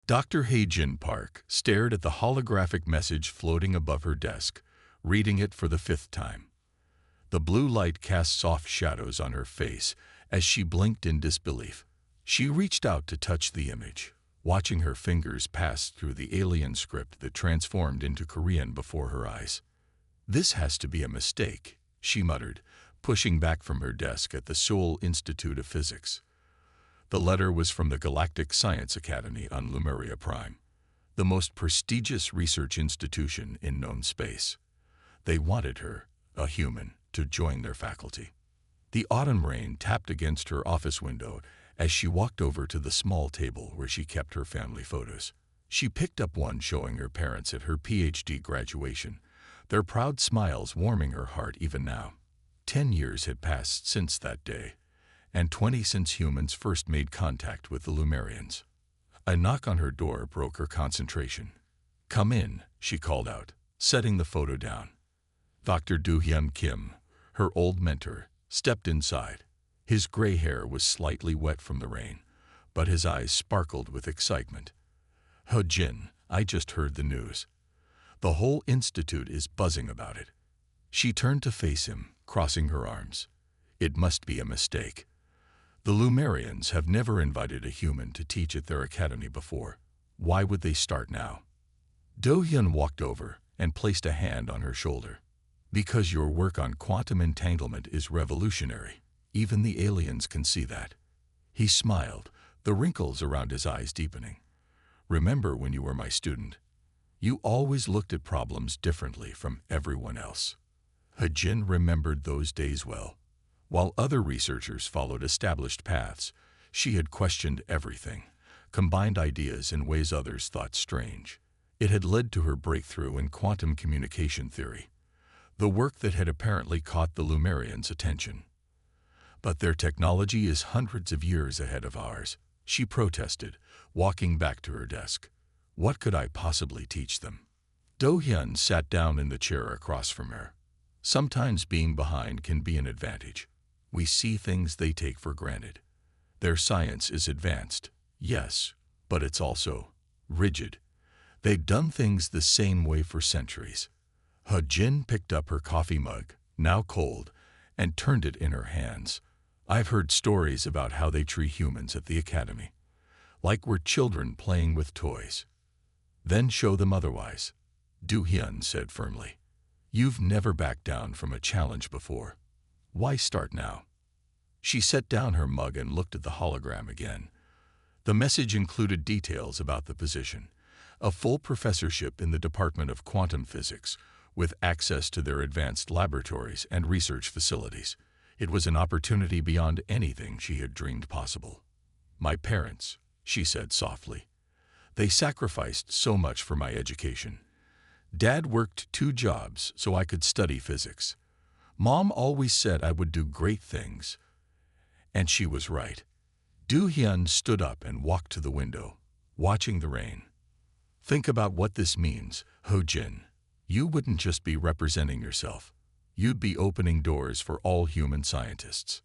Dr. Hei-Jin Park stared at the holographic message floating above her desk, reading it for the fifth time. The blue light cast soft shadows on her face as she blinked in disbelief. She reached out to touch the image, watching her fingers pass through the alien script that transformed into Korean before her eyes. "This has to be a mistake," she muttered, pushing back from her desk at the Seoul Institute of Physics. The letter was from the Galactic Science Academy on Lemuria Prime, the most prestigious research institution in known space. They wanted her, a human, to join their faculty. The autumn rain tapped against her office window as she walked over to the small table where she kept her family photos. She picked up one showing her parents at her PhD graduation, their proud smiles warming her heart even now. 10 years had passed since that day, and 20 since humans first made contact with the Lemurians. A knock on her door broke her concentration. "Come in," she called out, setting the photo down. Dr. Do-hyun Kim, her old mentor, stepped inside. His gray hair was slightly wet from the rain, but his eyes sparkled with excitement. "Ho-Jin, I just heard the news. The whole institute is buzzing about it." She turned to face him, crossing her arms. "It must be a mistake. The Lemurians have never invited a human to teach at their academy before. Why would they start now?" Do-hyun walked over and placed a hand on her shoulder. "Because your work on quantum entanglement is revolutionary. Even the aliens can see that." He smiled, the wrinkles around his eyes deepening. "Remember when you were my student? You always looked at problems differently from everyone else." Hei-Jin remembered those days well. While other researchers followed established paths, she had questioned everything, combined ideas in ways others thought strange. It had led to her breakthrough in quantum communication theory, the work that had apparently caught the Lemurians' attention. "But their technology is hundreds of years ahead of ours," she protested, walking back to her desk. "What could I possibly teach them?" Do-hyun sat down in the chair across from her. "Sometimes being behind can be an advantage. We see things they take for granted. Their science is advanced, yes, but it's also rigid. They've done things the same way for centuries." Hei-Jin picked up her coffee mug, now cold, and turned it in her hands. "I've heard stories about how they treat humans at the academy, like we're children playing with toys. Then show them otherwise," Do-hyun said firmly. "You've never backed down from a challenge before. Why start now?" She set down her mug and looked at the hologram again. The message included details about the position: a full professorship in the Department of Quantum Physics, with access to their advanced laboratories and research facilities. It was an opportunity beyond anything she had dreamed possible. "My parents," she said softly. "They sacrificed so much for my education. Dad worked 2 jobs so I could study physics. Mom always said I would do great things. And she was right." Do-hyun stood up and walked to the window, watching the rain. "Think about what this means, Ho-Jin. You wouldn't just be representing yourself. You'd be opening doors for all human scientists."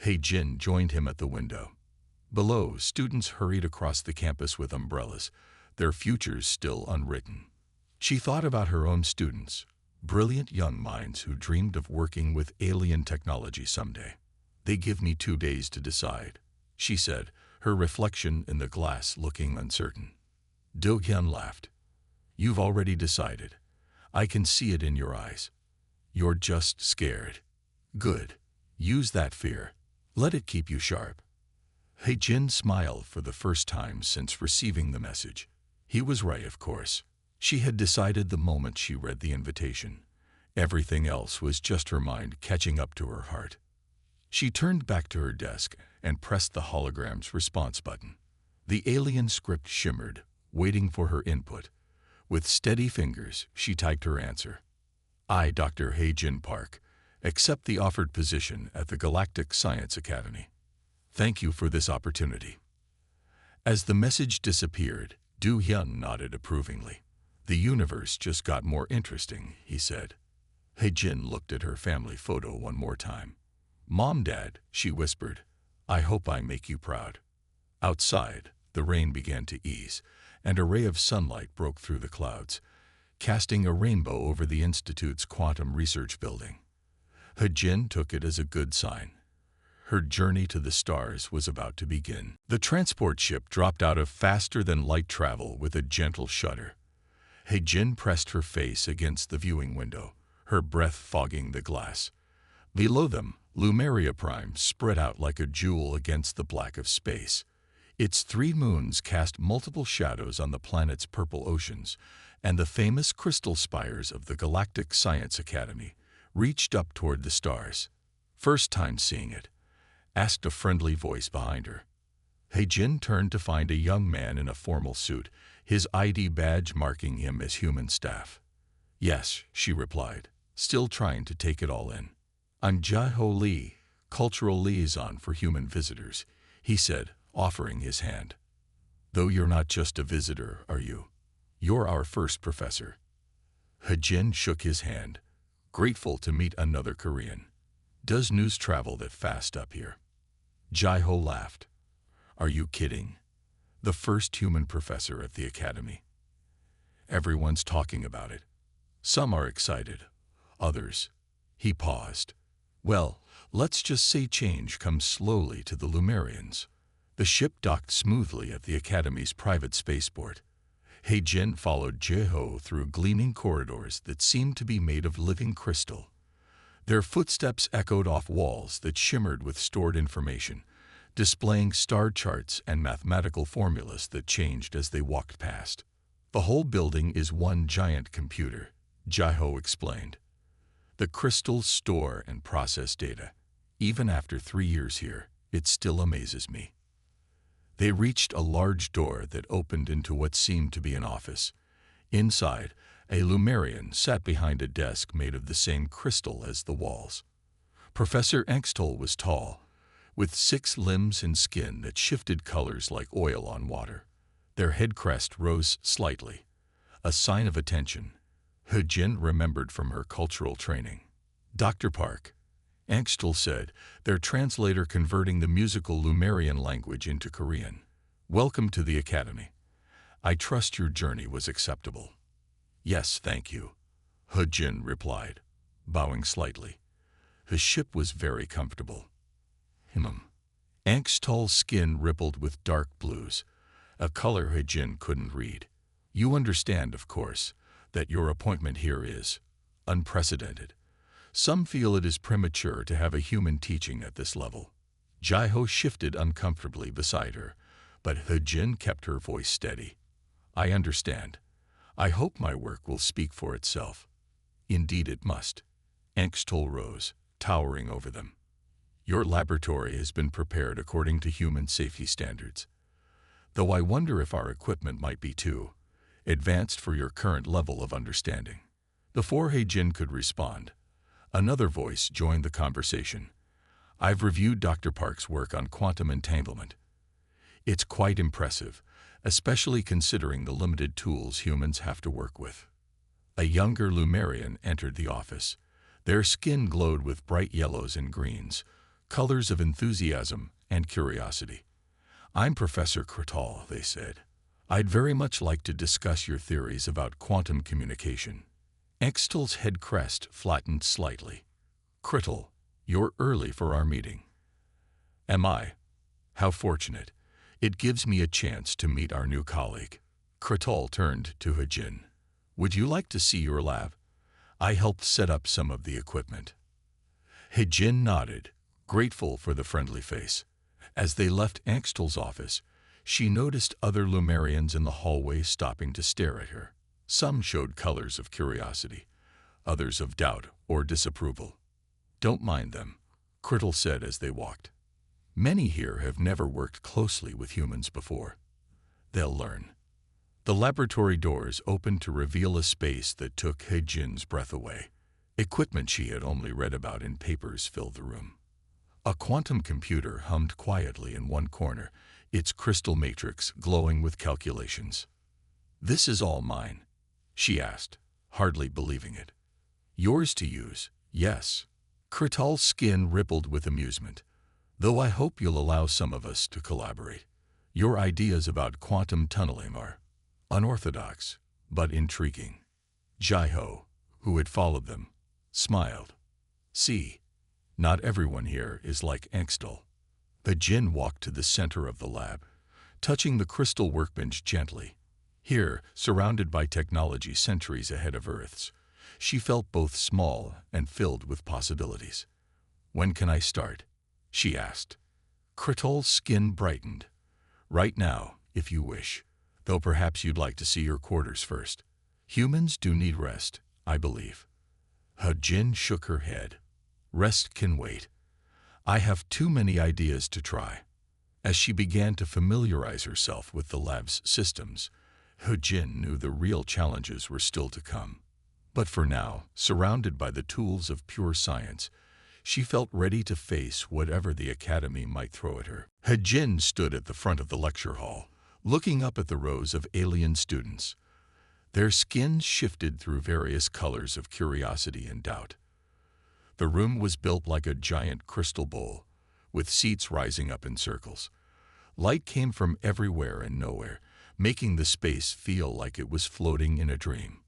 Hei-Jin joined him at the window. Below, students hurried across the campus with umbrellas, their futures still unwritten. She thought about her own students, brilliant young minds who dreamed of working with alien technology someday. "They give me 2 days to decide," she said, her reflection in the glass looking uncertain. Do-hyun laughed. "You've already decided. I can see it in your eyes. You're just scared. Good. Use that fear. Let it keep you sharp." Hei-Jin smiled for the first time since receiving the message. He was right, of course. She had decided the moment she read the invitation. Everything else was just her mind catching up to her heart. She turned back to her desk and pressed the hologram's response button. The alien script shimmered, waiting for her input. With steady fingers, she typed her answer. "I, Dr. Hei-Jin Park, accept the offered position at the Galactic Science Academy. Thank you for this opportunity." As the message disappeared, Do-hyun nodded approvingly. "The universe just got more interesting," he said. Hei-Jin looked at her family photo one more time. "Mom, Dad," she whispered, "I hope I make you proud." Outside, the rain began to ease, and a ray of sunlight broke through the clouds, casting a rainbow over the Institute's quantum research building. He-Jin took it as a good sign. Her journey to the stars was about to begin. The transport ship dropped out of faster-than-light travel with a gentle shudder. He-Jin pressed her face against the viewing window, her breath fogging the glass. Below them, Lumeria Prime spread out like a jewel against the black of space. Its 3 moons cast multiple shadows on the planet's purple oceans, and the famous crystal spires of the Galactic Science Academy reached up toward the stars. "First time seeing it?" asked a friendly voice behind her. He-Jin turned to find a young man in a formal suit, his ID badge marking him as human staff. "Yes," she replied, still trying to take it all in. "I'm Jae-ho Lee, cultural liaison for human visitors," he said, offering his hand. "Though you're not just a visitor, are you? You're our first professor." He-Jin shook his hand, grateful to meet another Korean. "Does news travel that fast up here?" Jae-ho laughed. "Are you kidding? The first human professor at the academy. Everyone's talking about it. Some are excited, others." He paused. "Well, let's just say change comes slowly to the Lumerians." The ship docked smoothly at the academy's private spaceport. He-Jin followed Jae-ho through gleaming corridors that seemed to be made of living crystal. Their footsteps echoed off walls that shimmered with stored information, displaying star charts and mathematical formulas that changed as they walked past. "The whole building is one giant computer," Jae-ho explained. "The crystals store and process data. Even after 3 years here, it still amazes me." They reached a large door that opened into what seemed to be an office. Inside, a Lumerian sat behind a desk made of the same crystal as the walls. Professor Engstol was tall, with 6 limbs and skin that shifted colors like oil on water. Their head crest rose slightly, a sign of attention. He-Jin remembered from her cultural training. "Dr. Park," Engstol said, their translator converting the musical Lumerian language into Korean. "Welcome to the academy. I trust your journey was acceptable." "Yes, thank you," He-Jin replied, bowing slightly. His ship was very comfortable. Engstol's skin rippled with dark blues, a color He-Jin couldn't read. "You understand, of course, that your appointment here is unprecedented. Some feel it is premature to have a human teaching at this level." Jae-ho shifted uncomfortably beside her, but He-Jin kept her voice steady. "I understand. I hope my work will speak for itself." "Indeed it must." Engstol rose, towering over them. "Your laboratory has been prepared according to human safety standards. Though I wonder if our equipment might be too advanced for your current level of understanding." Before He-Jin could respond, another voice joined the conversation. "I've reviewed Dr. Park's work on quantum entanglement. It's quite impressive, especially considering the limited tools humans have to work with." A younger Lumerian entered the office. Their skin glowed with bright yellows and greens, colors of enthusiasm and curiosity. "I'm Professor Krital," they said. "I'd very much like to discuss your theories about quantum communication." Engstol's head crest flattened slightly. "Krital, you're early for our meeting." "Am I? How fortunate. It gives me a chance to meet our new colleague." Krital turned to He-Jin. "Would you like to see your lab? I helped set up some of the equipment." He-Jin nodded, grateful for the friendly face. As they left Engstol's office, she noticed other Lumerians in the hallway stopping to stare at her. Some showed colors of curiosity, others of doubt or disapproval. "Don't mind them," Krital said as they walked. "Many here have never worked closely with humans before. They'll learn." The laboratory doors opened to reveal a space that took He-Jin's breath away. Equipment she had only read about in papers filled the room. A quantum computer hummed quietly in one corner, its crystal matrix glowing with calculations. "This is all mine?" she asked, hardly believing it. "Yours to use, yes." Krital's skin rippled with amusement. "Though I hope you'll allow some of us to collaborate. Your ideas about quantum tunneling are unorthodox, but intriguing. Jai-ho, who had followed them, smiled. See, not everyone here is like Angstel. The Jinn walked to the center of the lab, touching the crystal workbench gently. Here, surrounded by technology centuries ahead of Earth's, she felt both small and filled with possibilities. When can I start? She asked. Kritol's skin brightened. Right now, if you wish, though perhaps you'd like to see your quarters first. Humans do need rest, I believe. Jin shook her head. Rest can wait. I have too many ideas to try. As she began to familiarize herself with the lab's systems, Jin knew the real challenges were still to come. But for now, surrounded by the tools of pure science, she felt ready to face whatever the academy might throw at her. Jin stood at the front of the lecture hall, looking up at the rows of alien students. Their skins shifted through various colors of curiosity and doubt. The room was built like a giant crystal bowl, with seats rising up in circles. Light came from everywhere and nowhere, making the space feel like it was floating in a dream.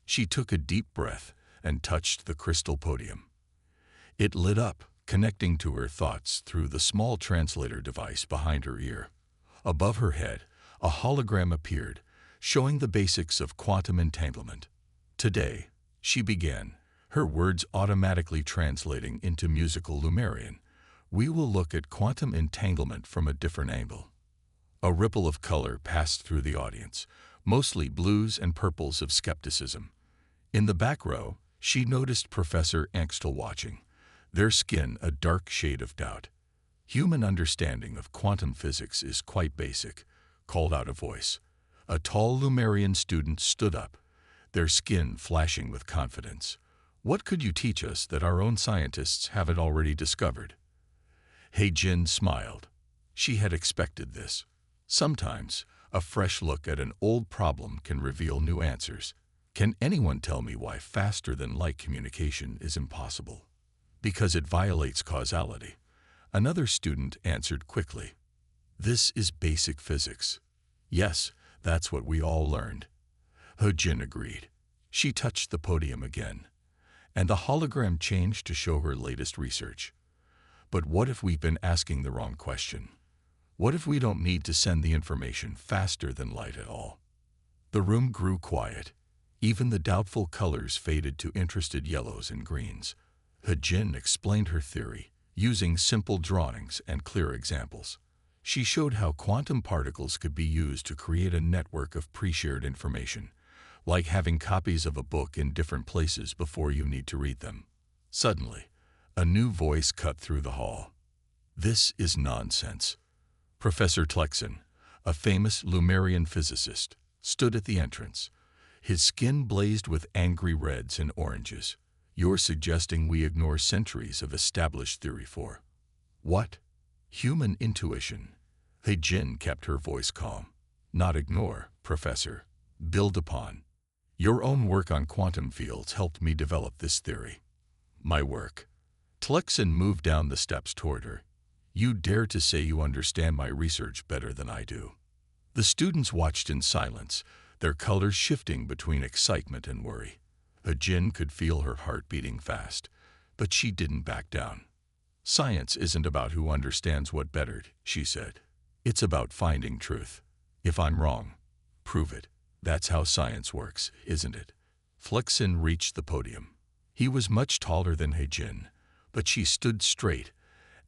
She took a deep breath and touched the crystal podium. It lit up, connecting to her thoughts through the small translator device behind her ear. Above her head, a hologram appeared, showing the basics of quantum entanglement. Today, she began, her words automatically translating into musical Lumerian. We will look at quantum entanglement from a different angle. A ripple of color passed through the audience, mostly blues and purples of skepticism. In the back row, she noticed Professor Angstel watching, their skin a dark shade of doubt. Human understanding of quantum physics is quite basic, called out a voice. A tall Lumerian student stood up, their skin flashing with confidence. What could you teach us that our own scientists haven't already discovered? Jin smiled. She had expected this. Sometimes, a fresh look at an old problem can reveal new answers. Can anyone tell me why faster-than-light communication is impossible? Because it violates causality. Another student answered quickly. This is basic physics. Yes, that's what we all learned. Jin agreed. She touched the podium again, and the hologram changed to show her latest research. But what if we've been asking the wrong question? What if we don't need to send the information faster than light at all? The room grew quiet. Even the doubtful colors faded to interested yellows and greens. Jin explained her theory, using simple drawings and clear examples. She showed how quantum particles could be used to create a network of pre-shared information, like having copies of a book in different places before you need to read them. Suddenly, a new voice cut through the hall. This is nonsense. Professor Tlexen, a famous Lumerian physicist, stood at the entrance. His skin blazed with angry reds and oranges. You're suggesting we ignore centuries of established theory for what? Human intuition. Jin kept her voice calm. Not ignore, Professor. Build upon. Your own work on quantum fields helped me develop this theory. My work. Tlexen moved down the steps toward her. You dare to say you understand my research better than I do. The students watched in silence, their colors shifting between excitement and worry. Jin could feel her heart beating fast, but she didn't back down. Science isn't about who understands what better, she said. It's about finding truth. If I'm wrong, prove it. That's how science works, isn't it? Flexen reached the podium. He was much taller than Jin, but she stood straight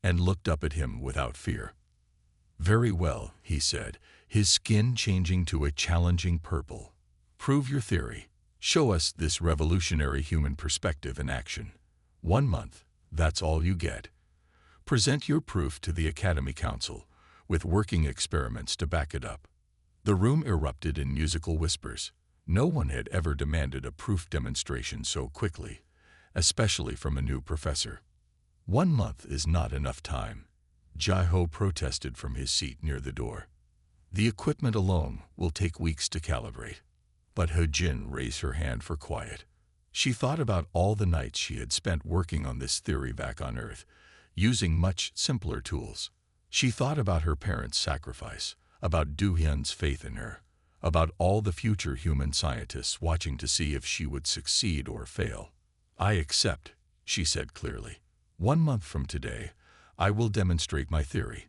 and looked up at him without fear. Very well, he said, his skin changing to a challenging purple. Prove your theory. Show us this revolutionary human perspective in action. 1 month, that's all you get. Present your proof to the Academy Council, with working experiments to back it up. The room erupted in musical whispers. No one had ever demanded a proof demonstration so quickly, especially from a new professor. 1 month is not enough time. Jai-ho protested from his seat near the door. The equipment alone will take weeks to calibrate. But Jin raised her hand for quiet. She thought about all the nights she had spent working on this theory back on Earth, using much simpler tools. She thought about her parents' sacrifice, about Du-hyun's faith in her, about all the future human scientists watching to see if she would succeed or fail. "I accept," she said clearly. "1 month from today, I will demonstrate my theory.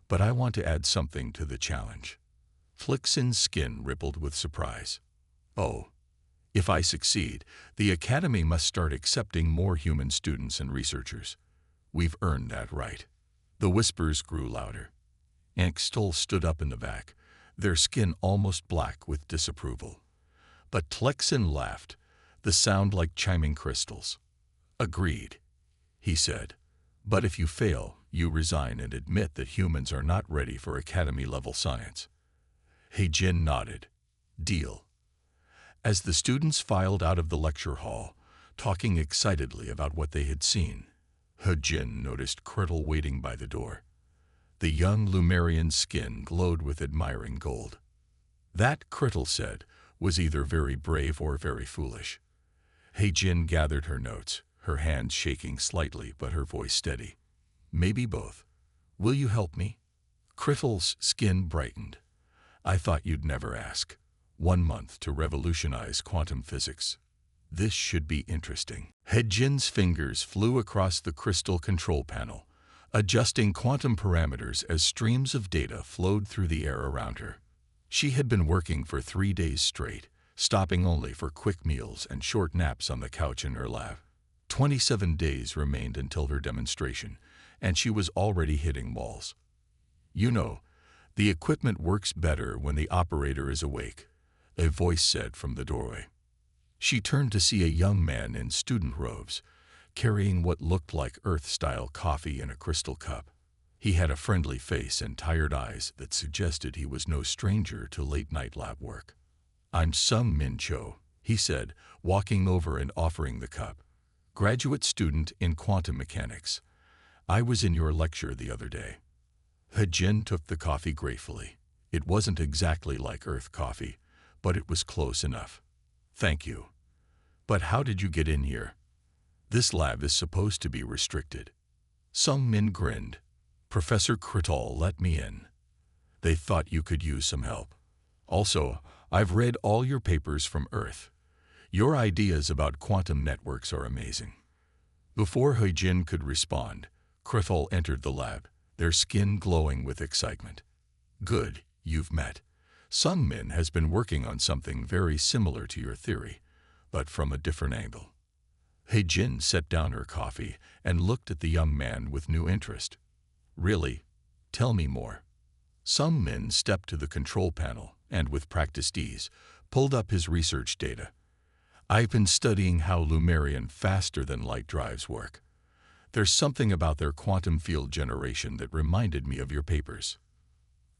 But I want to add something to the challenge." Flixen's skin rippled with surprise. "Oh, if I succeed, the Academy must start accepting more human students and researchers. We've earned that right." The whispers grew louder. Angstol stood up in the back, their skin almost black with disapproval. But Tlexin laughed, the sound like chiming crystals. "Agreed," he said. "But if you fail, you resign and admit that humans are not ready for Academy-level science." He-jin nodded. "Deal." As the students filed out of the lecture hall, talking excitedly about what they had seen, He-jin noticed Kritel waiting by the door. The young Lumerian's skin glowed with admiring gold. That, Kritel said, was either very brave or very foolish. He-jin gathered her notes, her hands shaking slightly but her voice steady. "Maybe both. Will you help me?" Kritel's skin brightened. "I thought you'd never ask. 1 month to revolutionize quantum physics. This should be interesting." He-jin's fingers flew across the crystal control panel, adjusting quantum parameters as streams of data flowed through the air around her. She had been working for 3 days straight, stopping only for quick meals and short naps on the couch in her lab. 27 days remained until her demonstration, and she was already hitting walls. "You know, the equipment works better when the operator is awake," a voice said from the doorway. She turned to see a young man in student robes, carrying what looked like Earth-style coffee in a crystal cup. He had a friendly face and tired eyes that suggested he was no stranger to late-night lab work. "I'm Sung Min Cho," he said, walking over and offering the cup. "Graduate student in quantum mechanics. I was in your lecture the other day." He-jin took the coffee gratefully. It wasn't exactly like Earth coffee, but it was close enough. "Thank you. But how did you get in here? This lab is supposed to be restricted." Sung Min grinned. "Professor Kritel let me in. They thought you could use some help. Also, I've read all your papers from Earth. Your ideas about quantum networks are amazing." Before He-jin could respond, Kritel entered the lab, their skin glowing with excitement. "Good, you've met. Sung Min has been working on something very similar to your theory, but from a different angle." He-jin set down her coffee and looked at the young man with new interest. "Really? Tell me more." Sung Min stepped to the control panel and, with practiced ease, pulled up his research data. "I've been studying how Lumerian faster-than-light drives work. There's something about their quantum field generation that reminded me of your papers."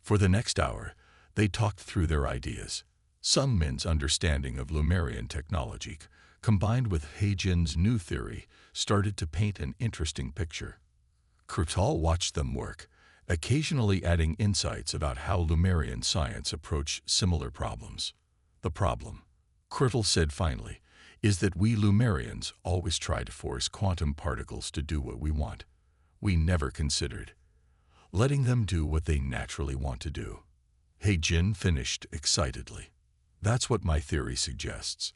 For the next hour, they talked through their ideas. Sung Min's understanding of Lumerian technology, combined with He-jin's new theory, started to paint an interesting picture. Kritel watched them work, occasionally adding insights about how Lumerian science approached similar problems. "The problem," Kritel said finally, "is that we Lumerians always try to force quantum particles to do what we want. We never considered letting them do what they naturally want to do." He-jin finished excitedly. "That's what my theory suggests.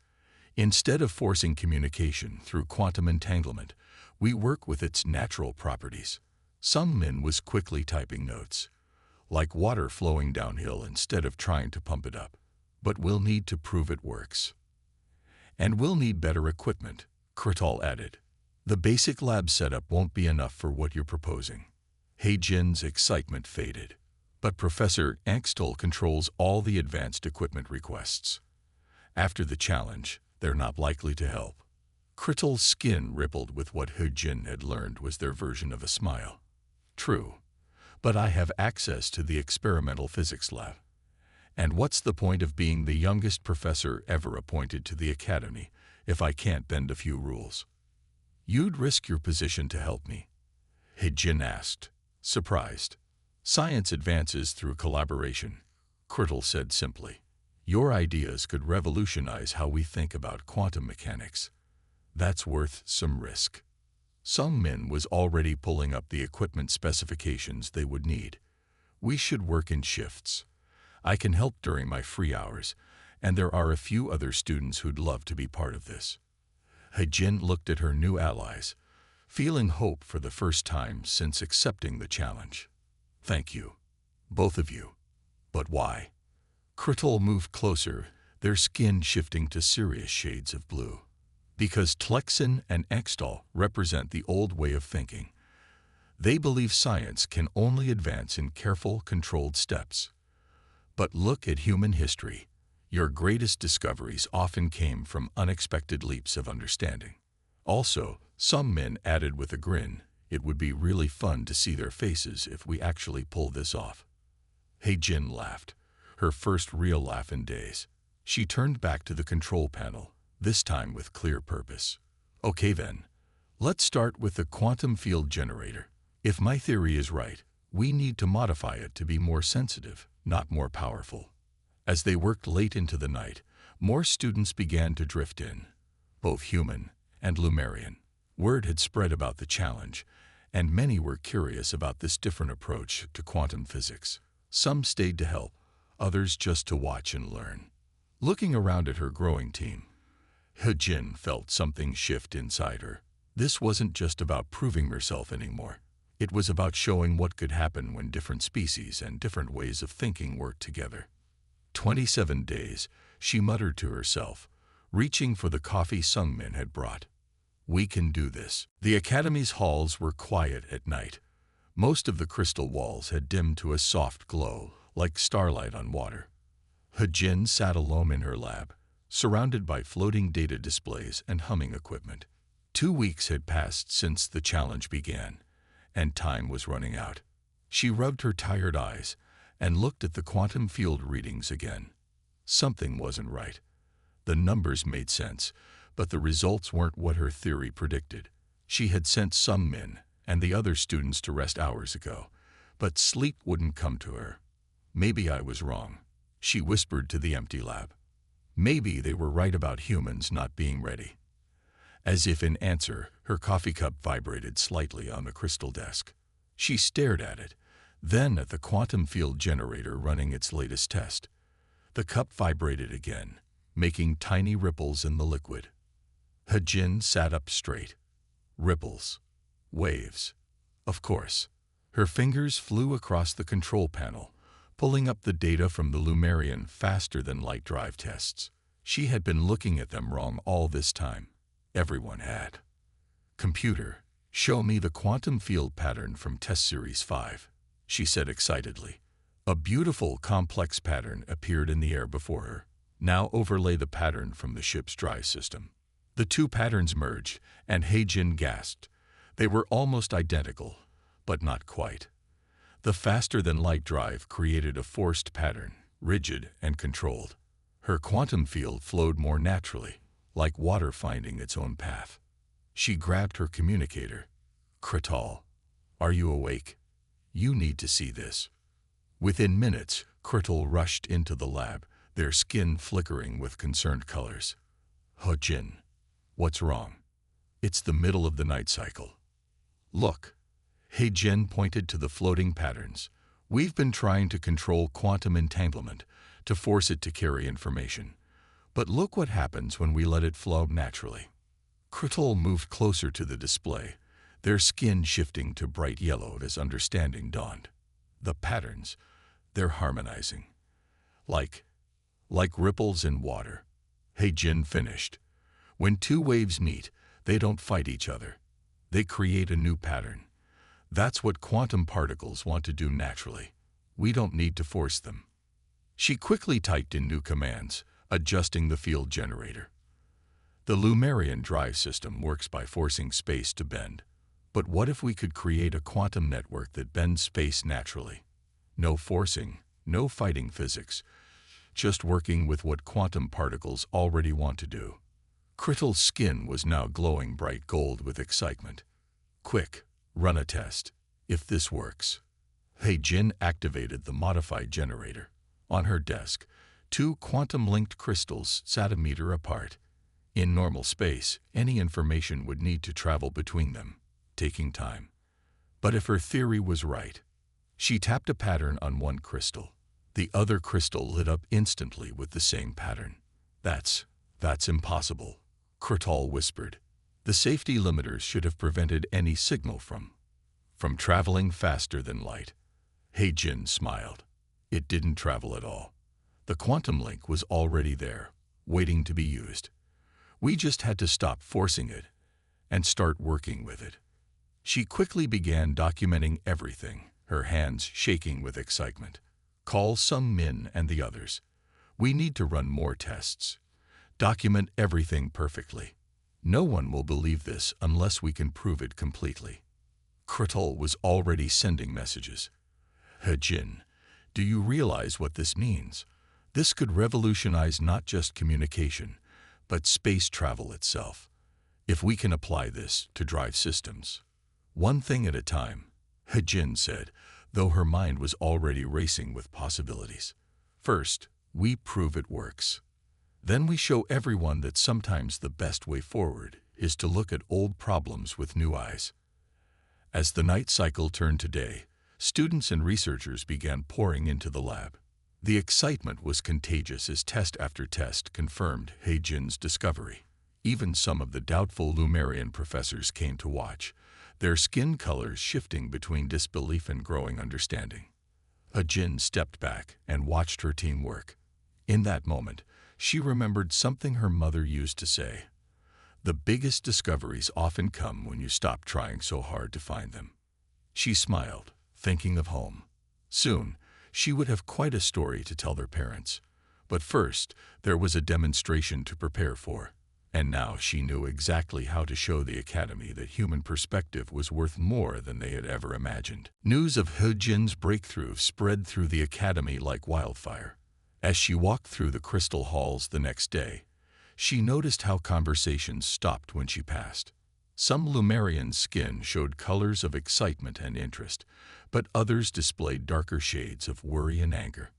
Instead of forcing communication through quantum entanglement, we work with its natural properties." Sung Min was quickly typing notes. "Like water flowing downhill instead of trying to pump it up. But we'll need to prove it works. And we'll need better equipment," Kritel added. "The basic lab setup won't be enough for what you're proposing." He-jin's excitement faded. "But Professor Angstol controls all the advanced equipment requests. After the challenge, they're not likely to help." Kritel's skin rippled with what He-jin had learned was their version of a smile. "True, but I have access to the experimental physics lab. And what's the point of being the youngest professor ever appointed to the Academy if I can't bend a few rules?" "You'd risk your position to help me?" He-jin asked, surprised. "Science advances through collaboration," Kritel said simply. "Your ideas could revolutionize how we think about quantum mechanics. That's worth some risk." Sung Min was already pulling up the equipment specifications they would need. We should work in shifts. I can help during my free hours, and there are a few other students who'd love to be part of this. He-Jin looked at her new allies, feeling hope for the first time since accepting the challenge. Thank you, both of you. But why? Krital moved closer, their skin shifting to serious shades of blue. Because Tlexin and Extal represent the old way of thinking. They believe science can only advance in careful, controlled steps. But look at human history. Your greatest discoveries often came from unexpected leaps of understanding. Also, some men added with a grin, it would be really fun to see their faces if we actually pull this off. He-Jin laughed, her first real laugh in days. She turned back to the control panel, this time with clear purpose. Okay then, let's start with the quantum field generator. If my theory is right, we need to modify it to be more sensitive, not more powerful. As they worked late into the night, more students began to drift in, both human and Lumerian. Word had spread about the challenge, and many were curious about this different approach to quantum physics. Some stayed to help, others just to watch and learn. Looking around at her growing team, He-Jin felt something shift inside her. This wasn't just about proving herself anymore. It was about showing what could happen when different species and different ways of thinking worked together. 27 days, she muttered to herself, reaching for the coffee Sungmin had brought. We can do this. The academy's halls were quiet at night. Most of the crystal walls had dimmed to a soft glow, like starlight on water. He-Jin sat alone in her lab, surrounded by floating data displays and humming equipment. 2 weeks had passed since the challenge began, and time was running out. She rubbed her tired eyes and looked at the quantum field readings again. Something wasn't right. The numbers made sense, but the results weren't what her theory predicted. She had sent some men and the other students to rest hours ago, but sleep wouldn't come to her. Maybe I was wrong, she whispered to the empty lab. Maybe they were right about humans not being ready. As if in answer, her coffee cup vibrated slightly on the crystal desk. She stared at it, then at the quantum field generator running its latest test. The cup vibrated again, making tiny ripples in the liquid. He-Jin sat up straight. Ripples. Waves. Of course. Her fingers flew across the control panel, pulling up the data from the Lumerian faster than light drive tests. She had been looking at them wrong all this time. Everyone had. Computer, show me the quantum field pattern from test series 5, she said excitedly. A beautiful, complex pattern appeared in the air before her. Now overlay the pattern from the ship's drive system. The two patterns merged, and He-Jin gasped. They were almost identical, but not quite. The faster-than-light drive created a forced pattern, rigid and controlled. Her quantum field flowed more naturally, like water finding its own path. She grabbed her communicator. Krital, are you awake? You need to see this. Within minutes, Krital rushed into the lab, their skin flickering with concerned colors. He-Jin, what's wrong? It's the middle of the night cycle. Look. He-Jin pointed to the floating patterns. We've been trying to control quantum entanglement, to force it to carry information. But look what happens when we let it flow naturally. Krital moved closer to the display, their skin shifting to bright yellow as understanding dawned. The patterns, they're harmonizing. Like ripples in water. He-Jin finished. When two waves meet, they don't fight each other. They create a new pattern. That's what quantum particles want to do naturally. We don't need to force them. She quickly typed in new commands, adjusting the field generator. The Lumerian drive system works by forcing space to bend. But what if we could create a quantum network that bends space naturally? No forcing, no fighting physics, just working with what quantum particles already want to do. Krital's skin was now glowing bright gold with excitement. Quick, run a test. If this works. He-Jin activated the modified generator. On her desk, two quantum-linked crystals sat a meter apart. In normal space, any information would need to travel between them, taking time. But if her theory was right, She tapped a pattern on one crystal. The other crystal lit up instantly with the same pattern. That's impossible, Kurtal whispered. The safety limiters should have prevented any signal from traveling faster than light. He-Jin smiled. It didn't travel at all. The quantum link was already there, waiting to be used. We just had to stop forcing it and start working with it. She quickly began documenting everything, her hands shaking with excitement. Call Sung Min and the others. We need to run more tests. Document everything perfectly. No one will believe this unless we can prove it completely. Kurtal was already sending messages. He-Jin, do you realize what this means? This could revolutionize not just communication, but space travel itself. If we can apply this to drive systems. One thing at a time, He-Jin said, though her mind was already racing with possibilities. First, we prove it works. Then we show everyone that sometimes the best way forward is to look at old problems with new eyes. As the night cycle turned to day, students and researchers began pouring into the lab. The excitement was contagious as test after test confirmed He-Jin's discovery. Even some of the doubtful Lumerian professors came to watch, their skin colors shifting between disbelief and growing understanding. He-Jin stepped back and watched her team work. In that moment, she remembered something her mother used to say. The biggest discoveries often come when you stop trying so hard to find them. She smiled, thinking of home. Soon, she would have quite a story to tell their parents. But first, there was a demonstration to prepare for. And now she knew exactly how to show the Academy that human perspective was worth more than they had ever imagined. News of He-Jin's breakthrough spread through the Academy like wildfire. As she walked through the crystal halls the next day, she noticed how conversations stopped when she passed. Some Lumerian skin showed colors of excitement and interest, but others displayed darker shades of worry and anger.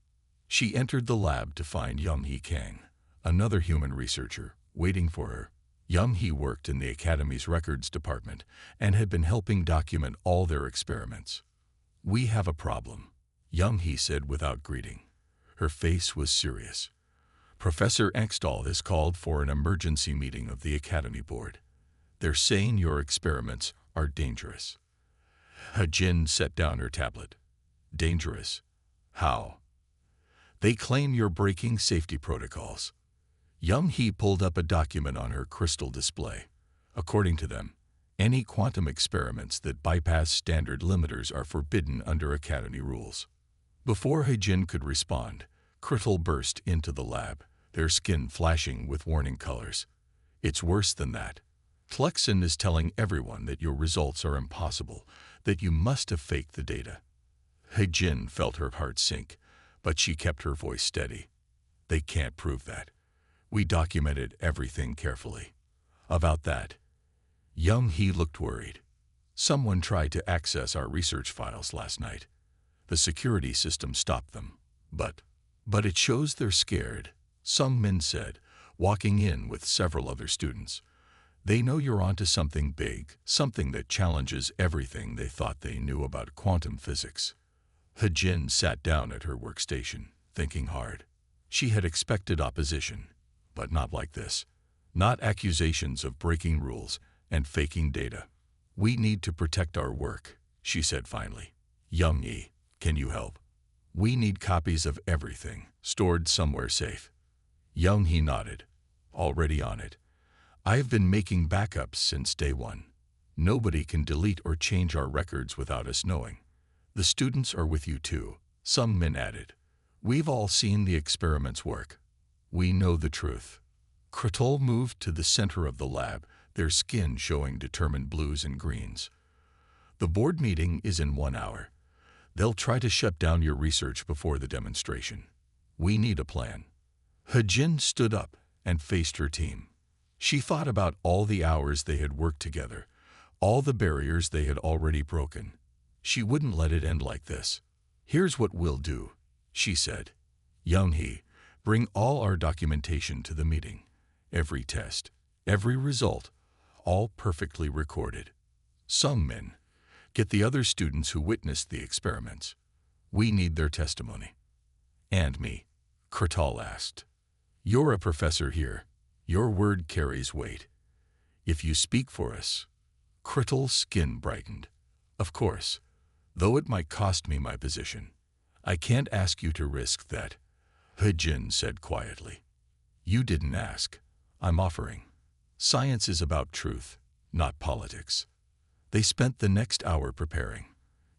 She entered the lab to find Young-Hee Kang, another human researcher, waiting for her. Young-Hee worked in the Academy's records department and had been helping document all their experiments. We have a problem, Young-Hee said without greeting. Her face was serious. Professor Ekstall has called for an emergency meeting of the Academy Board. They're saying your experiments are dangerous. He-Jin set down her tablet. Dangerous? How? They claim you're breaking safety protocols. Young-Hee pulled up a document on her crystal display. According to them, any quantum experiments that bypass standard limiters are forbidden under Academy rules. Before He-Jin could respond, Kurtal burst into the lab, their skin flashing with warning colors. It's worse than that. Tlexin is telling everyone that your results are impossible, that you must have faked the data. He-Jin felt her heart sink, but she kept her voice steady. They can't prove that. We documented everything carefully. About that, Young-Hee looked worried. Someone tried to access our research files last night. The security system stopped them. But it shows they're scared, Sung Min said, walking in with several other students. They know you're onto something big, something that challenges everything they thought they knew about quantum physics. He-Jin sat down at her workstation, thinking hard. She had expected opposition, but not like this. Not accusations of breaking rules and faking data. We need to protect our work, she said finally. Young-Hee, can you help? We need copies of everything, stored somewhere safe. Young-Hee nodded. Already on it. I've been making backups since day one. Nobody can delete or change our records without us knowing. The students are with you too, Sung Min added. We've all seen the experiments work. We know the truth. Kurtal moved to the center of the lab, their skin showing determined blues and greens. The board meeting is in 1 hour. They'll try to shut down your research before the demonstration. We need a plan. He-Jin stood up and faced her team. She thought about all the hours they had worked together, all the barriers they had already broken. She wouldn't let it end like this. Here's what we'll do, she said. Young-Hee, bring all our documentation to the meeting. Every test, every result, all perfectly recorded. Sung Min, get the other students who witnessed the experiments. We need their testimony. And me, Kurtal asked. You're a professor here. Your word carries weight. If you speak for us. Kurtal's skin brightened. Of course, though it might cost me my position. I can't ask you to risk that, Hejin said quietly. You didn't ask. I'm offering. Science is about truth, not politics. They spent the next hour preparing.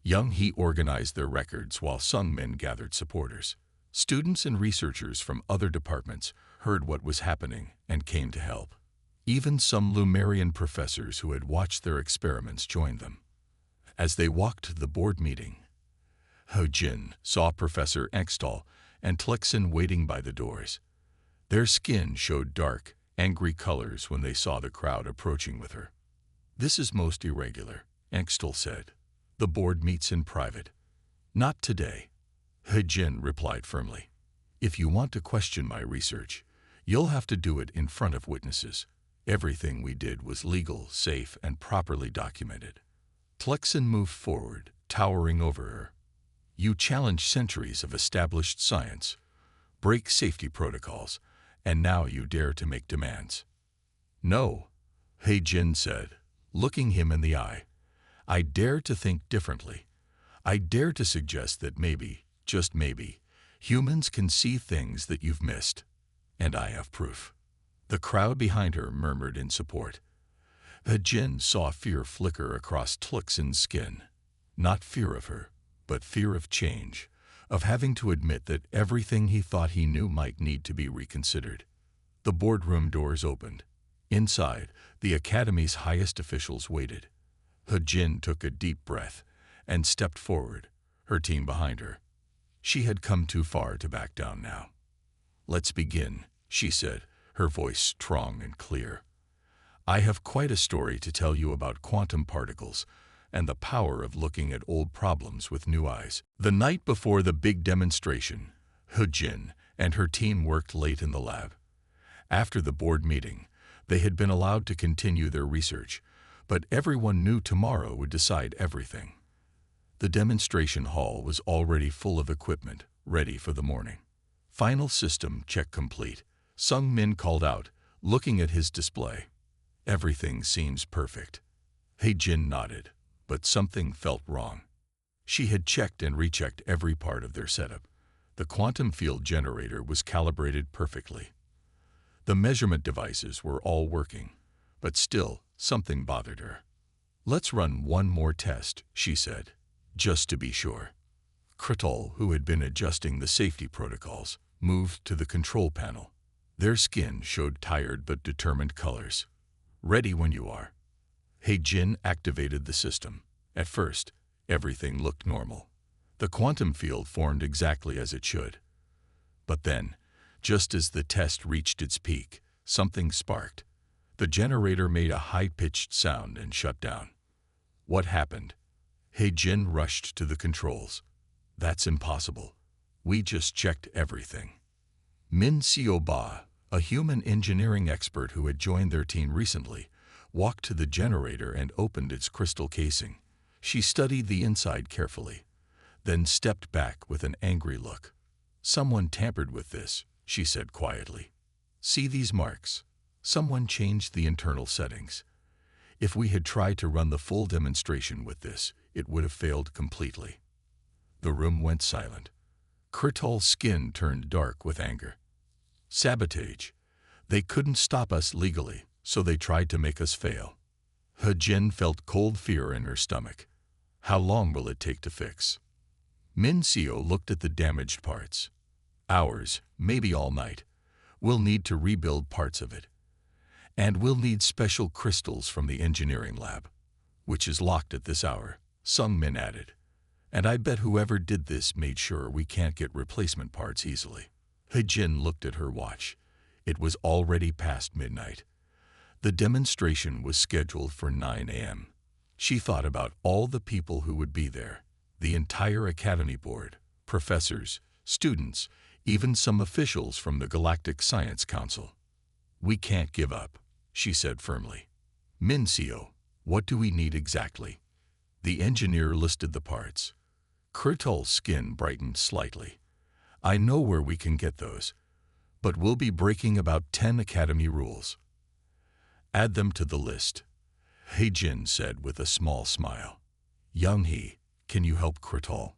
Young He organized their records while Sung Min gathered supporters. Students and researchers from other departments heard what was happening and came to help. Even some Lumerian professors who had watched their experiments joined them. As they walked to the board meeting, Hojin saw Professor Extol and Tlixin waiting by the doors. Their skin showed dark, angry colors when they saw the crowd approaching with her. This is most irregular, Extol said. The board meets in private. Not today, Hejin replied firmly. If you want to question my research, you'll have to do it in front of witnesses. Everything we did was legal, safe, and properly documented. Tlixin moved forward, towering over her. You challenge centuries of established science, break safety protocols, and now you dare to make demands. No, Hejin said, looking him in the eye. I dare to think differently. I dare to suggest that maybe, just maybe, humans can see things that you've missed. And I have proof. The crowd behind her murmured in support. Hejin saw fear flicker across Tlixin's skin. Not fear of her, but fear of change, of having to admit that everything he thought he knew might need to be reconsidered. The boardroom doors opened. Inside, the Academy's highest officials waited. Hejin took a deep breath and stepped forward, her team behind her. She had come too far to back down now. Let's begin, she said, her voice strong and clear. I have quite a story to tell you about quantum particles and the power of looking at old problems with new eyes. The night before the big demonstration, Hejin and her team worked late in the lab. After the board meeting, they had been allowed to continue their research, but everyone knew tomorrow would decide everything. The demonstration hall was already full of equipment, ready for the morning. Final system check complete, Sung Min called out, looking at his display. Everything seems perfect. Hejin nodded, but something felt wrong. She had checked and rechecked every part of their setup. The quantum field generator was calibrated perfectly. The measurement devices were all working, but still, something bothered her. Let's run one more test, she said, just to be sure. Kurtal, who had been adjusting the safety protocols, moved to the control panel. Their skin showed tired but determined colors. Ready when you are. Hejin activated the system. At first, everything looked normal. The quantum field formed exactly as it should. But then, just as the test reached its peak, something sparked. The generator made a high-pitched sound and shut down. What happened? Hejin rushed to the controls. That's impossible. We just checked everything. Min Seo-ba, a human engineering expert who had joined their team recently, walked to the generator and opened its crystal casing. She studied the inside carefully, then stepped back with an angry look. Someone tampered with this, she said quietly. See these marks? Someone changed the internal settings. If we had tried to run the full demonstration with this, it would have failed completely. The room went silent. Kurtal's skin turned dark with anger. Sabotage. They couldn't stop us legally, so they tried to make us fail. Hejin felt cold fear in her stomach. How long will it take to fix? Min Seo looked at the damaged parts. Hours, maybe all night. We'll need to rebuild parts of it. And we'll need special crystals from the engineering lab, which is locked at this hour, Sung Min added. And I bet whoever did this made sure we can't get replacement parts easily. Hejin looked at her watch. It was already past midnight. The demonstration was scheduled for 9 a.m. She thought about all the people who would be there, the entire Academy board, professors, students, even some officials from the Galactic Science Council. We can't give up, she said firmly. Min Seo, what do we need exactly? The engineer listed the parts. Kurtul's skin brightened slightly. I know where we can get those, but we'll be breaking about 10 Academy rules. Add them to the list, He-Jin said with a small smile. Young-hee, can you help Kurtul?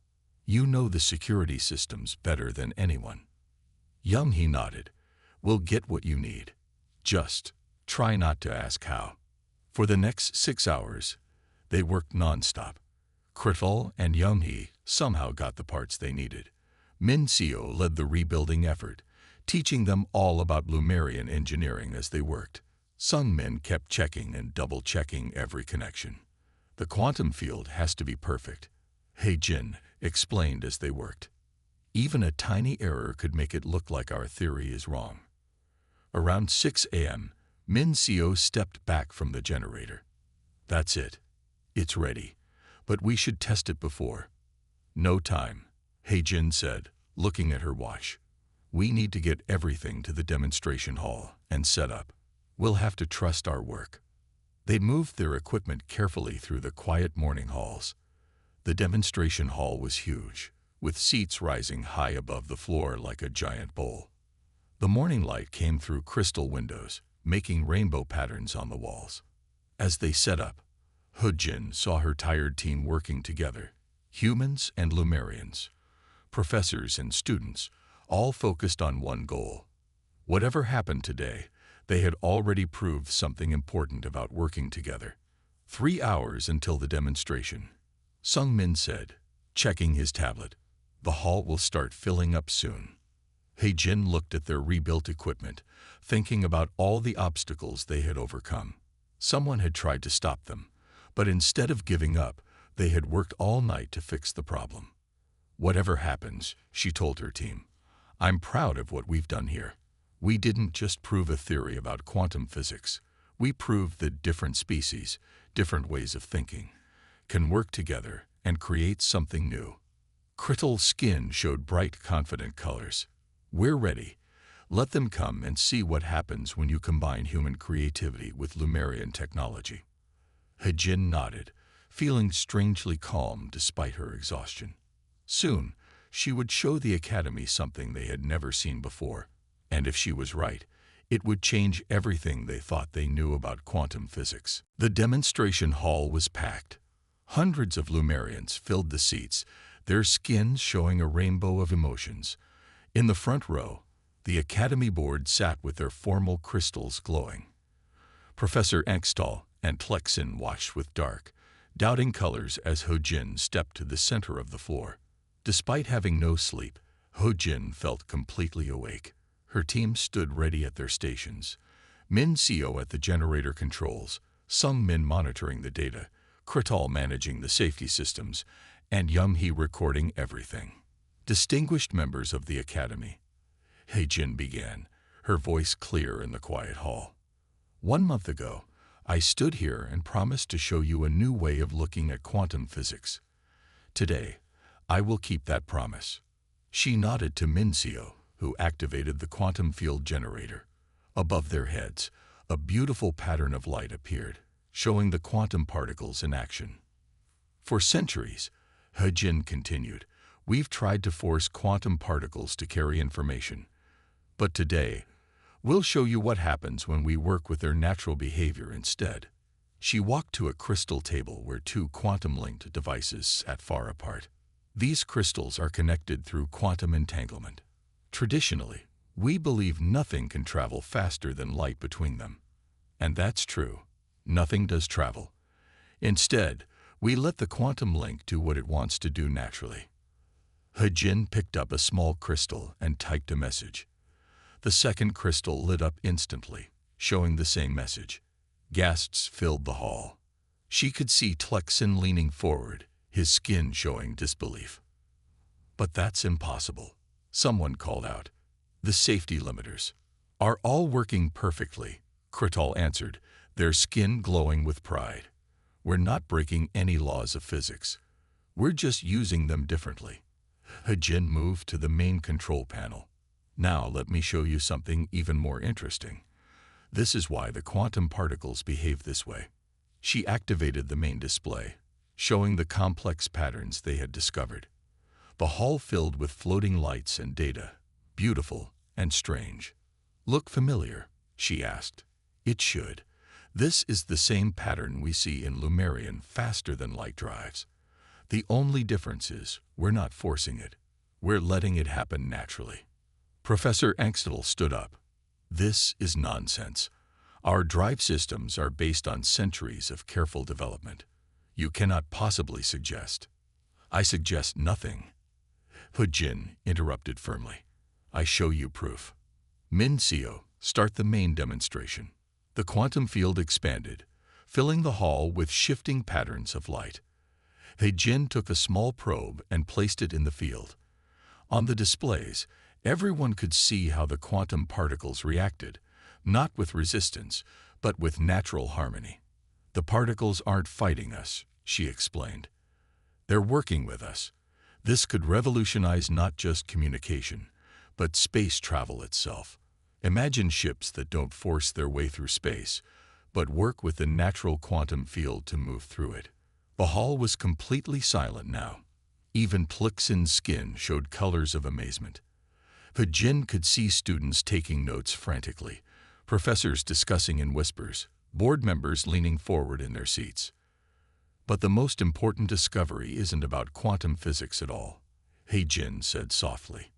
You know the security systems better than anyone. Young-hee nodded. We'll get what you need. Just try not to ask how. For the next 6 hours, they worked non-stop. Kurtul and Young-hee somehow got the parts they needed. Min-seo led the rebuilding effort, teaching them all about Lumerian engineering as they worked. Sung-min kept checking and double-checking every connection. The quantum field has to be perfect, He-Jin explained as they worked. Even a tiny error could make it look like our theory is wrong. Around 6 a.m., Min-seo stepped back from the generator. That's it. It's ready, but we should test it before. No time, He-Jin said, looking at her watch. We need to get everything to the demonstration hall and set up. We'll have to trust our work. They moved their equipment carefully through the quiet morning halls. The demonstration hall was huge, with seats rising high above the floor like a giant bowl. The morning light came through crystal windows, making rainbow patterns on the walls. As they set up, He-Jin saw her tired team working together, humans and Lumerians, professors and students, all focused on one goal. Whatever happened today, they had already proved something important about working together. 3 hours until the demonstration, Sung-min said, checking his tablet. The hall will start filling up soon. He-Jin looked at their rebuilt equipment, thinking about all the obstacles they had overcome. Someone had tried to stop them, but instead of giving up, they had worked all night to fix the problem. Whatever happens, she told her team, I'm proud of what we've done here. We didn't just prove a theory about quantum physics. We proved that different species, different ways of thinking, can work together and create something new. Kurtul's skin showed bright, confident colors. We're ready. Let them come and see what happens when you combine human creativity with Lumerian technology. He-Jin nodded, feeling strangely calm despite her exhaustion. Soon, she would show the Academy something they had never seen before, and if she was right, it would change everything they thought they knew about quantum physics. The demonstration hall was packed. Hundreds of Lumerians filled the seats, their skins showing a rainbow of emotions. In the front row, the Academy board sat with their formal crystals glowing. Professor Engstall and Tlexin watched with dark, doubting colors as He-Jin stepped to the center of the floor. Despite having no sleep, He-Jin felt completely awake. Her team stood ready at their stations. Min-seo at the generator controls, Sung-min monitoring the data, Kurtul managing the safety systems, and Young-hee recording everything. Distinguished members of the Academy, He-Jin began, her voice clear in the quiet hall. 1 month ago, I stood here and promised to show you a new way of looking at quantum physics. Today, I will keep that promise. She nodded to Min-seo, who activated the quantum field generator. Above their heads, a beautiful pattern of light appeared, showing the quantum particles in action. For centuries, He-Jin continued, we've tried to force quantum particles to carry information. But today, we'll show you what happens when we work with their natural behavior instead. She walked to a crystal table where 2 quantum-linked devices sat far apart. These crystals are connected through quantum entanglement. Traditionally, we believe nothing can travel faster than light between them. And that's true. Nothing does travel. Instead, we let the quantum link do what it wants to do naturally. He-Jin picked up a small crystal and typed a message. The second crystal lit up instantly, showing the same message. Gasps filled the hall. She could see Tlexin leaning forward, his skin showing disbelief. But that's impossible, someone called out. The safety limiters are all working perfectly, Kurtul answered, their skin glowing with pride. We're not breaking any laws of physics. We're just using them differently. He-Jin moved to the main control panel. Now let me show you something even more interesting. This is why the quantum particles behave this way. She activated the main display, showing the complex patterns they had discovered. the hall filled with floating lights and data, beautiful and strange. "Look familiar?" she asked. "It should. This is the same pattern we see in Lumerian faster than light drives. The only difference is we're not forcing it. We're letting it happen naturally." Professor Angstel stood up. "This is nonsense. Our drive systems are based on centuries of careful development. You cannot possibly suggest—" "I suggest nothing," Hujin interrupted firmly. "I show you proof. Min-Seo, start the main demonstration." The quantum field expanded, filling the hall with shifting patterns of light. Hejin took a small probe and placed it in the field. On the displays, everyone could see how the quantum particles reacted, not with resistance, but with natural harmony. "The particles aren't fighting us," she explained. "They're working with us. This could revolutionize not just communication, but space travel itself. Imagine ships that don't force their way through space, but work with the natural quantum field to move through it." The hall was completely silent now. Even Plixin's skin showed colors of amazement. Hejin could see students taking notes frantically, professors discussing in whispers, board members leaning forward in their seats. "But the most important discovery isn't about quantum physics at all," Hejin said softly.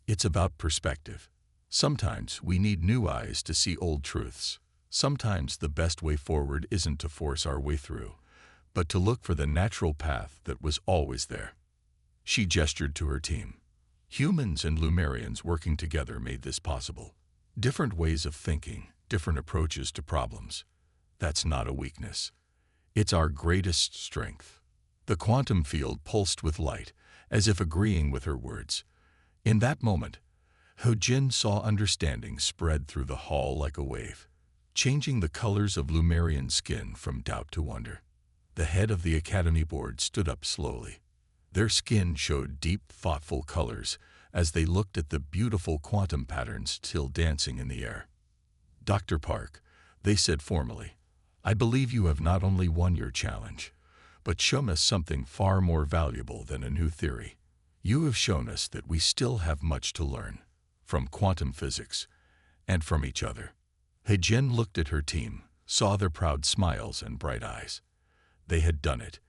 "It's about perspective. Sometimes we need new eyes to see old truths. Sometimes the best way forward isn't to force our way through, but to look for the natural path that was always there." She gestured to her team. "Humans and Lumerians working together made this possible. Different ways of thinking, different approaches to problems. That's not a weakness. It's our greatest strength." The quantum field pulsed with light, as if agreeing with her words. In that moment, Hojin saw understanding spread through the hall like a wave, changing the colors of Lumerian skin from doubt to wonder. The head of the Academy board stood up slowly. Their skin showed deep, thoughtful colors as they looked at the beautiful quantum patterns still dancing in the air. "Dr. Park," they said formally, "I believe you have not only won your challenge, but shown us something far more valuable than a new theory. You have shown us that we still have much to learn, from quantum physics, and from each other." Hejin looked at her team, saw their proud smiles and bright eyes. They had done it.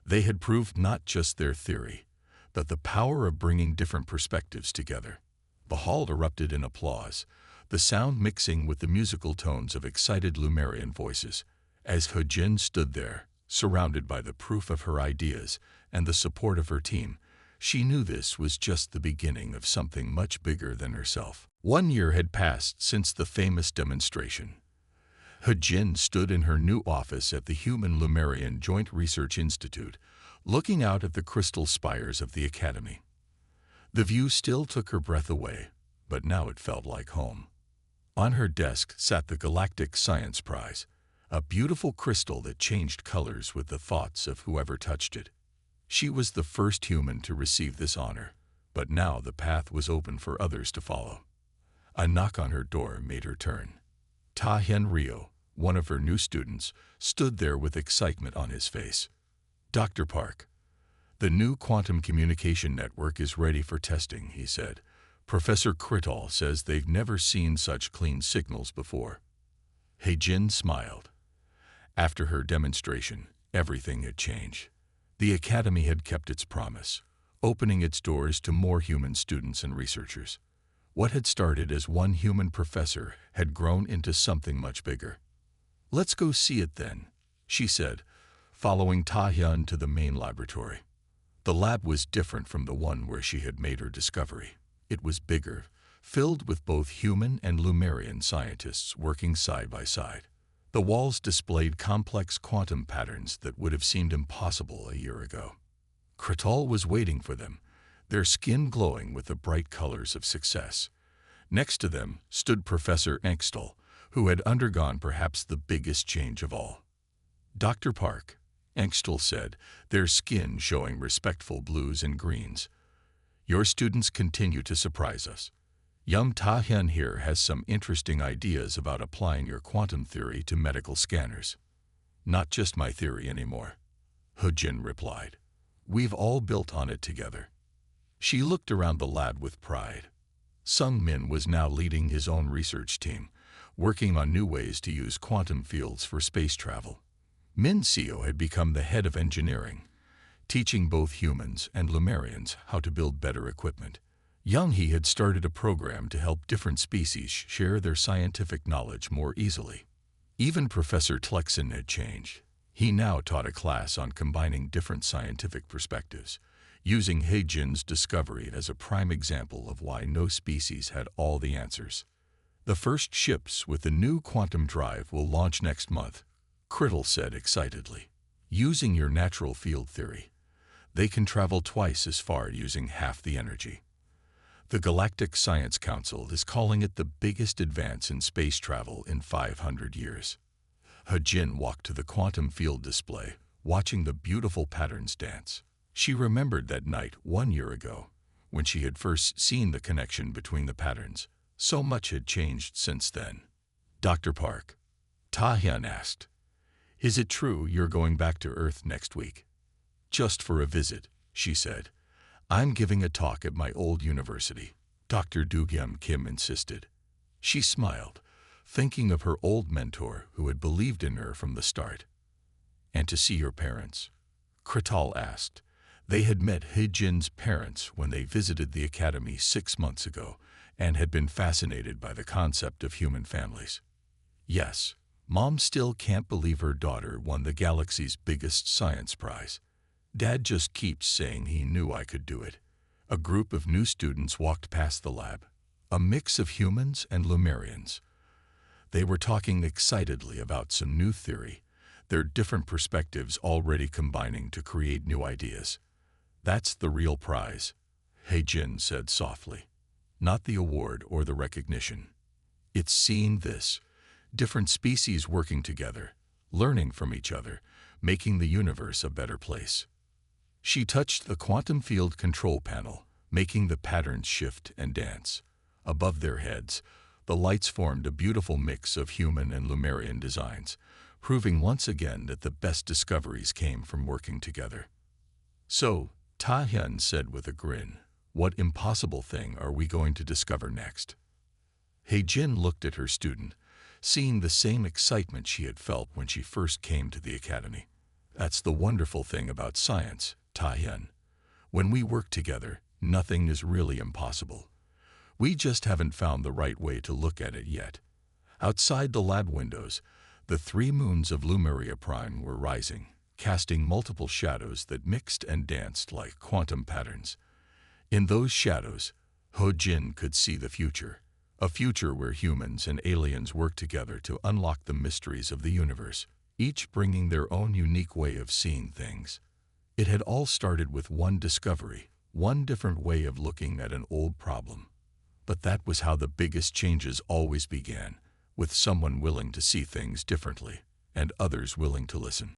They had proved not just their theory, but the power of bringing different perspectives together. The hall erupted in applause, the sound mixing with the musical tones of excited Lumerian voices. As Hejin stood there, surrounded by the proof of her ideas and the support of her team, she knew this was just the beginning of something much bigger than herself. 1 year had passed since the famous demonstration. Hejin stood in her new office at the Human Lumerian Joint Research Institute, looking out at the crystal spires of the Academy. The view still took her breath away, but now it felt like home. On her desk sat the Galactic Science Prize, a beautiful crystal that changed colors with the thoughts of whoever touched it. She was the first human to receive this honor, but now the path was open for others to follow. A knock on her door made her turn. Ta Hyun Ryo, one of her new students, stood there with excitement on his face. "Dr. Park, the new quantum communication network is ready for testing," he said. "Professor Krital says they've never seen such clean signals before." Hejin smiled. After her demonstration, everything had changed. The Academy had kept its promise, opening its doors to more human students and researchers. What had started as one human professor had grown into something much bigger. "Let's go see it then," she said, following Ta-hyun to the main laboratory. The lab was different from the one where she had made her discovery. It was bigger, filled with both human and Lumerian scientists working side by side. The walls displayed complex quantum patterns that would have seemed impossible a year ago. Krital was waiting for them, their skin glowing with the bright colors of success. Next to them stood Professor Angstel, who had undergone perhaps the biggest change of all. "Dr. Park," Angstel said, their skin showing respectful blues and greens, "your students continue to surprise us. Young Ta-hyun here has some interesting ideas about applying your quantum theory to medical scanners." "Not just my theory anymore," Hujin replied. "We've all built on it together." She looked around the lab with pride. Sung Min was now leading his own research team, working on new ways to use quantum fields for space travel. Min Seo had become the head of engineering, teaching both humans and Lumerians how to build better equipment. Young He had started a program to help different species share their scientific knowledge more easily. Even Professor Tlexin had changed. He now taught a class on combining different scientific perspectives, using He Jin's discovery as a prime example of why no species had all the answers. The first ships with the new quantum drive will launch next month, Criddle said excitedly. Using your natural field theory, they can travel twice as far using half the energy. The Galactic Science Council is calling it the biggest advance in space travel in 500 years. He Jin walked to the quantum field display, watching the beautiful patterns dance. She remembered that night 1 year ago, when she had first seen the connection between the patterns. So much had changed since then. Dr. Park, Ta Hyun asked, "Is it true you're going back to Earth next week?" "Just for a visit," she said. "I'm giving a talk at my old university," Dr. Doogyum Kim insisted. She smiled, thinking of her old mentor who had believed in her from the start. "And to see your parents?" Krital asked. They had met He Jin's parents when they visited the academy 6 months ago and had been fascinated by the concept of human families. "Yes, Mom still can't believe her daughter won the galaxy's biggest science prize. Dad just keeps saying he knew I could do it." A group of new students walked past the lab, a mix of humans and Lumerians. They were talking excitedly about some new theory, their different perspectives already combining to create new ideas. "That's the real prize," He Jin said softly. "Not the award or the recognition. It's seeing this, different species working together, learning from each other, making the universe a better place." She touched the quantum field control panel, making the patterns shift and dance. Above their heads, the lights formed a beautiful mix of human and Lumerian designs, proving once again that the best discoveries came from working together. "So," Ta Hyun said with a grin, "what impossible thing are we going to discover next?" He Jin looked at her student, seeing the same excitement she had felt when she first came to the academy. "That's the wonderful thing about science, Ta Hyun. When we work together, nothing is really impossible. We just haven't found the right way to look at it yet." Outside the lab windows, the 3 moons of Lumeria Prime were rising, casting multiple shadows that mixed and danced like quantum patterns. In those shadows, He Jin could see the future, a future where humans and aliens work together to unlock the mysteries of the universe, each bringing their own unique way of seeing things. It had all started with one discovery, one different way of looking at an old problem. But that was how the biggest changes always began, with someone willing to see things differently and others willing to listen.